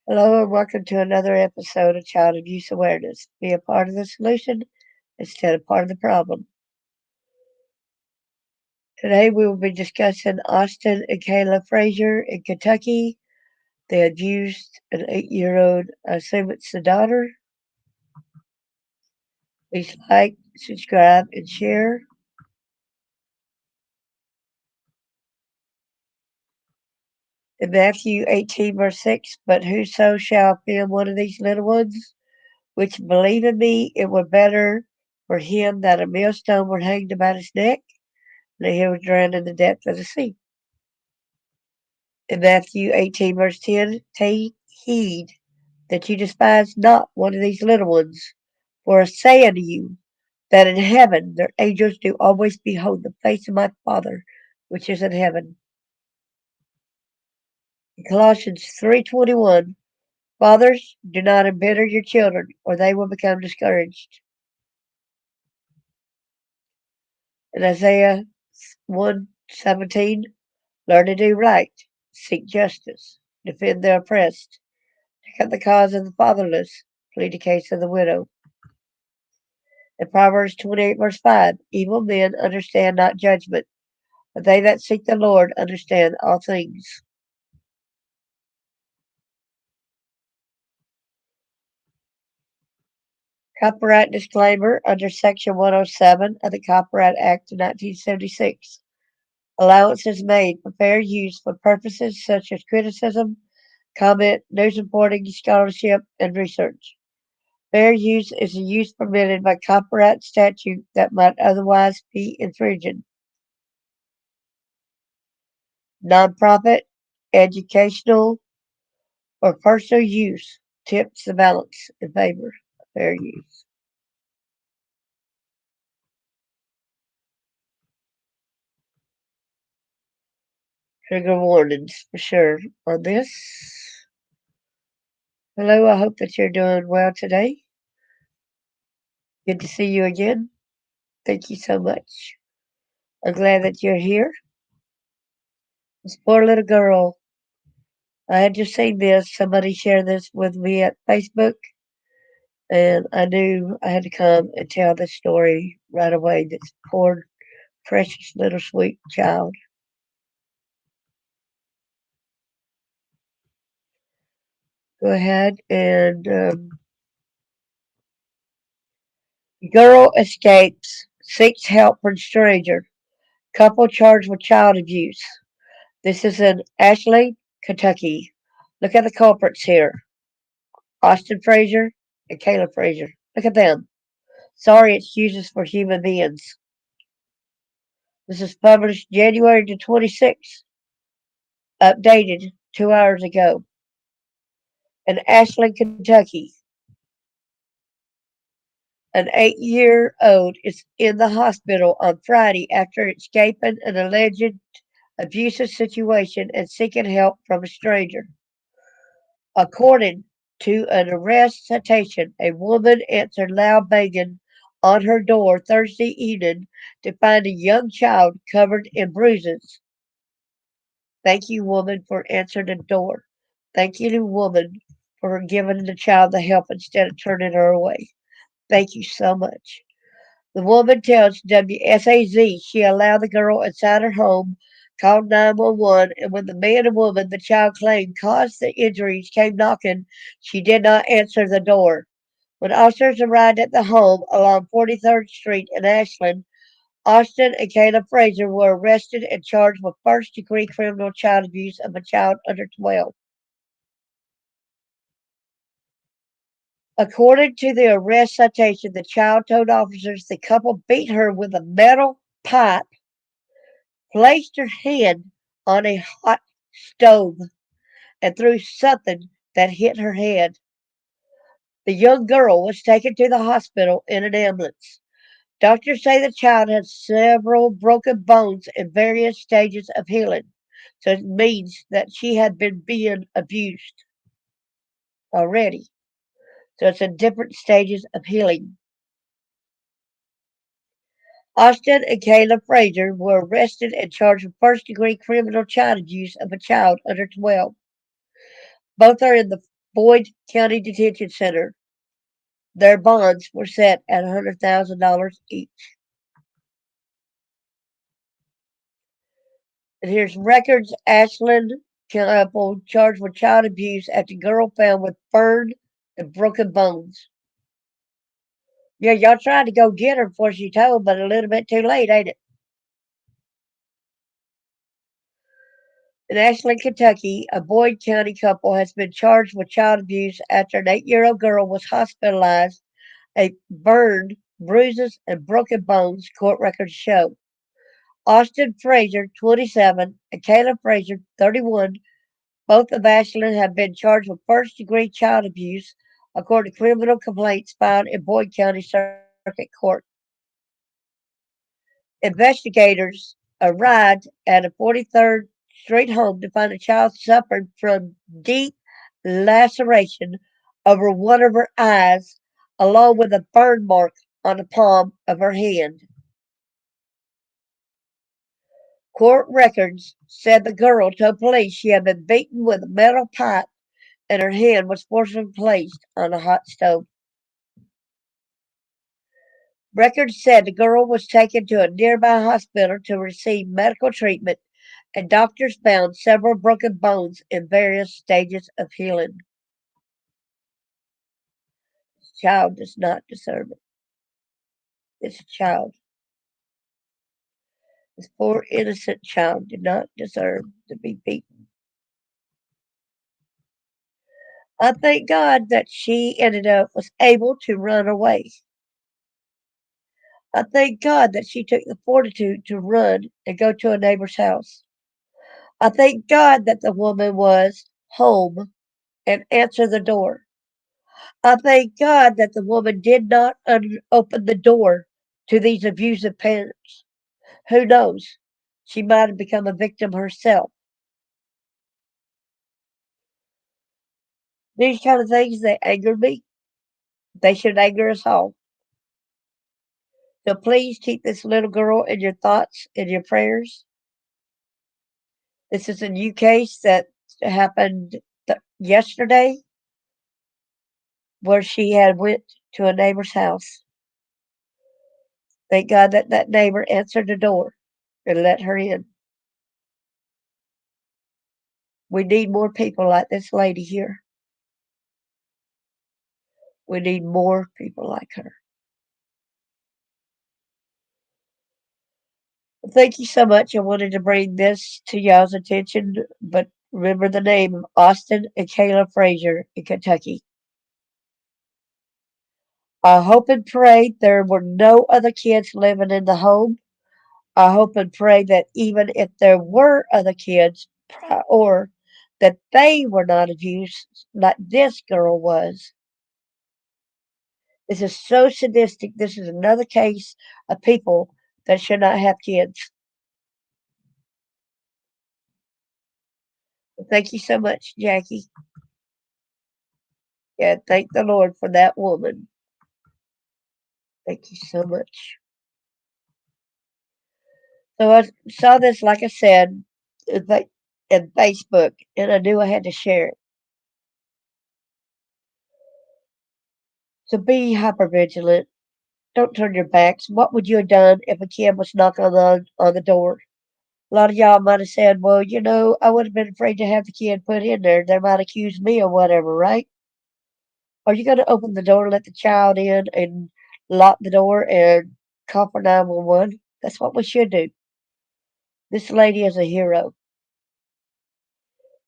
Hello and welcome to another episode of Child Abuse Awareness. Be a part of the solution instead of part of the problem. Today we will be discussing Austin and Kayla Frazier in Kentucky. They abused an 8-year-old. I assume it's the daughter. Please like, subscribe, and share. In Matthew 18, verse 6, but whoso shall offend one of these little ones, which believe in me, it were better for him that a millstone were hanged about his neck, and he was drowned in the depth of the sea. In Matthew 18, verse 10, take heed that you despise not one of these little ones. For I say unto you, that in heaven their angels do always behold the face of my Father, which is in heaven. In Colossians 3:21, fathers, do not embitter your children, or they will become discouraged. In Isaiah 1:17, learn to do right, seek justice, defend the oppressed, take up the cause of the fatherless, plead the case of the widow. In Proverbs 28, verse 5, evil men understand not judgment, but they that seek the Lord understand all things. Copyright disclaimer under Section 107 of the Copyright Act of 1976. Allowance is made for fair use for purposes such as criticism, comment, news reporting, scholarship, and research. Fair use is a use permitted by copyright statute that might otherwise be infringing. Nonprofit, educational, or personal use tips the balance in favor of fair use. Trigger warnings for sure on this. Hello, I hope that you're doing well today. Good to see you again. Thank you so much. I'm glad that you're here. This poor little girl. I had just seen this. Somebody shared this with me at Facebook, and I knew I had to come and tell this story right away. This poor, precious little sweet child. Go ahead and girl escapes, seeks help from stranger. Couple charged with child abuse. This is in Ashland, Kentucky. Look at the culprits here. Austin Frazier and Kayla Frazier. Look at them. Sorry excuses for human beings. This is published January the 26th, updated 2 hours ago. In Ashland, Kentucky, an 8-year-old is in the hospital on Friday after escaping an alleged abusive situation and seeking help from a stranger. According to an arrest citation, a woman answered loud banging on her door Thursday evening to find a young child covered in bruises. Thank you, woman, for answering the door. Thank you, woman, for giving the child the help instead of turning her away. Thank you so much. The woman tells WSAZ she allowed the girl inside her home, called 911, and when the man and woman the child claimed caused the injuries came knocking, she did not answer the door. When officers arrived at the home along 43rd Street in Ashland, Austin and Kayla Frazier were arrested and charged with first-degree criminal child abuse of a child under 12. According to the arrest citation, the child told officers the couple beat her with a metal pipe, placed her hand on a hot stove, and threw something that hit her head. The young girl was taken to the hospital in an ambulance. Doctors say the child has several broken bones in various stages of healing, so it means that she had been being abused already. So it's in different stages of healing. Austin and Kayla Frazier were arrested and charged with first degree criminal child abuse of a child under 12. Both are in the Boyd County Detention Center. Their bonds were set at $100,000 each. And here's records Ashland couple charged with child abuse after girl found with burned and broken bones. Yeah, y'all tried to go get her before she told, but a little bit too late, ain't it? In Ashland, Kentucky, a Boyd County couple has been charged with child abuse after an 8-year-old girl was hospitalized, a burned, bruises, and broken bones, court records show. Austin Frazier, 27, and Kayla Frazier, 31, both of Ashland have been charged with first-degree child abuse, according to criminal complaints filed in Boyd County Circuit Court. Investigators arrived at a 43rd Street home to find a child suffering from deep laceration over one of her eyes, along with a burn mark on the palm of her hand. Court records said the girl told police she had been beaten with a metal pipe and her hand was forcibly placed on a hot stove. Records said the girl was taken to a nearby hospital to receive medical treatment, and doctors found several broken bones in various stages of healing. The child does not deserve it. This child, this poor innocent child, did not deserve to be beaten. I thank God that she ended up was able to run away. I thank God that she took the fortitude to run and go to a neighbor's house. I thank God that the woman was home and answered the door. I thank God that the woman did not open the door to these abusive parents. Who knows? She might have become a victim herself. These kind of things, they anger me. They should anger us all. So please keep this little girl in your thoughts and your prayers. This is a new case that happened yesterday where she had went to a neighbor's house. Thank God that that neighbor answered the door and let her in. We need more people like this lady here. We need more people like her. Well, thank you so much. I wanted to bring this to y'all's attention, but remember the name of Austin and Kayla Frazier in Kentucky. I hope and pray there were no other kids living in the home. I hope and pray that even if there were other kids, or that they were not abused like this girl was. This is so sadistic. This is another case of people that should not have kids. Thank you so much, Jackie. Yeah, thank the Lord for that woman. Thank you so much. So I saw this, like I said, in Facebook, and I knew I had to share it. So be hyper vigilant. Don't turn your backs. What would you have done if a kid was knocking on the door? A lot of y'all might have said, well, I would have been afraid to have the kid put in there. They might accuse me or whatever, right? Are you going to open the door, let the child in, and lock the door and call for 911? That's what we should do. This lady is a hero,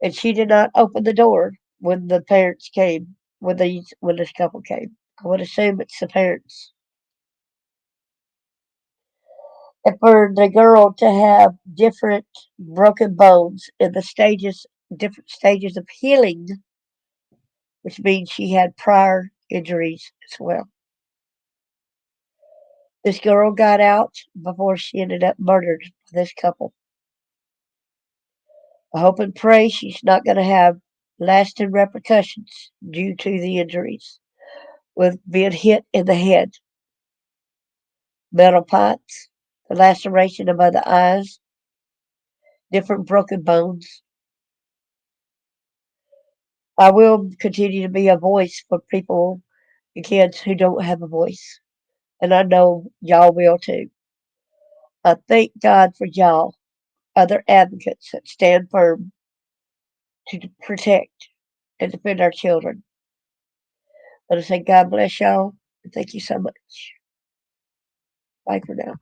and she did not open the door when the parents came, when this couple came. I would assume it's the parents. And for the girl to have different broken bones in different stages of healing, which means she had prior injuries as well. This girl got out before she ended up murdered by this couple. I hope and pray she's not going to have lasting repercussions due to the injuries with being hit in the head, metal pipes, the laceration above the eyes, different broken bones. I will continue to be a voice for people and kids who don't have a voice. And I know y'all will too. I thank God for y'all, other advocates that stand firm to protect and defend our children. Let us say God bless y'all and thank you so much. Bye for now.